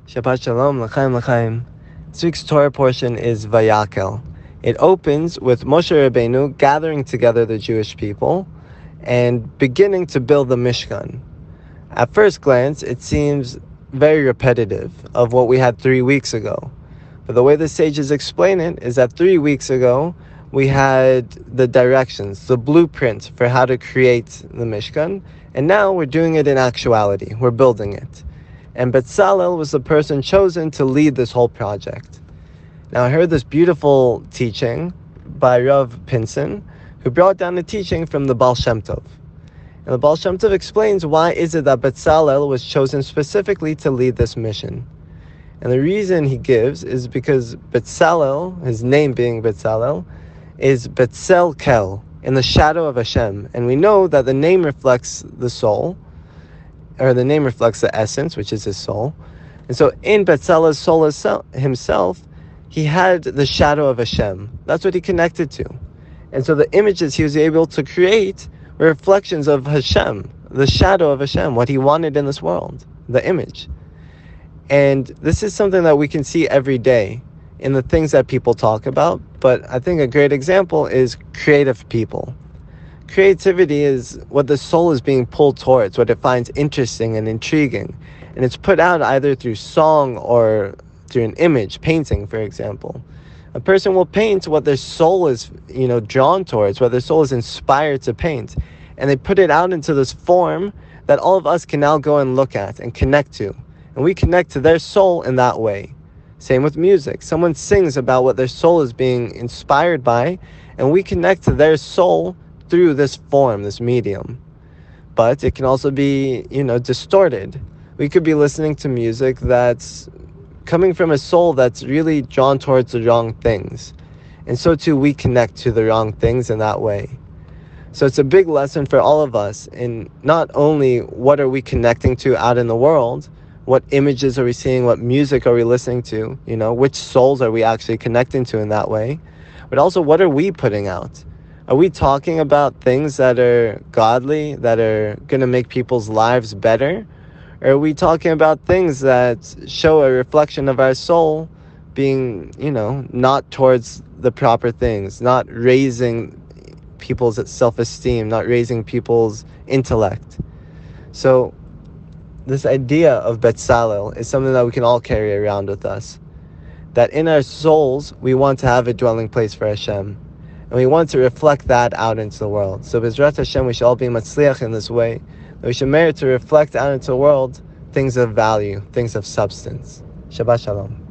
Shabbat Shalom, L'chaim, L'chaim. This week's Torah portion is Vayakhel. It opens with Moshe Rabbeinu gathering together the Jewish people and beginning to build the mishkan. At first glance, it seems very repetitive of what we had 3 weeks ago. But the way the sages explain it is that 3 weeks ago, we had the directions, the blueprint for how to create the mishkan, and now we're doing it in actuality. We're building it. And Betzalel was the person chosen to lead this whole project. Now I heard this beautiful teaching by Rav Pinson, who brought down a teaching from the Baal Shem Tov. And the Baal Shem Tov explains why is it that Betzalel was chosen specifically to lead this mission. And the reason he gives is because Betzalel, his name being Betzalel, is Betzalel, in the shadow of HaShem. And we know that the name reflects the soul, or the name reflects the essence, which is his soul. And so in Betzalel's soul himself, he had the shadow of HaShem. That's what he connected to. And so the images he was able to create were reflections of HaShem, the shadow of HaShem, what he wanted in this world, the image. And this is something that we can see every day in the things that people talk about. But I think a great example is creative people. Creativity is what the soul is being pulled towards, what it finds interesting and intriguing. And it's put out either through song or through an image, painting, for example. A person will paint what their soul is, drawn towards, what their soul is inspired to paint. And they put it out into this form that all of us can now go and look at and connect to. And we connect to their soul in that way. Same with music. Someone sings about what their soul is being inspired by, and we connect to their soul through this form, this medium. But it can also be, distorted. We could be listening to music that's coming from a soul that's really drawn towards the wrong things. And so too, we connect to the wrong things in that way. So it's a big lesson for all of us in not only what are we connecting to out in the world, what images are we seeing, what music are we listening to, which souls are we actually connecting to in that way, but also what are we putting out? Are we talking about things that are godly, that are going to make people's lives better? Or are we talking about things that show a reflection of our soul being, not towards the proper things, not raising people's self-esteem, not raising people's intellect? So this idea of Betzalel is something that we can all carry around with us. That in our souls, we want to have a dwelling place for HaShem. And we want to reflect that out into the world. So B'ezrat HaShem, we should all be matzliach in this way. We should merit to reflect out into the world things of value, things of substance. Shabbat Shalom.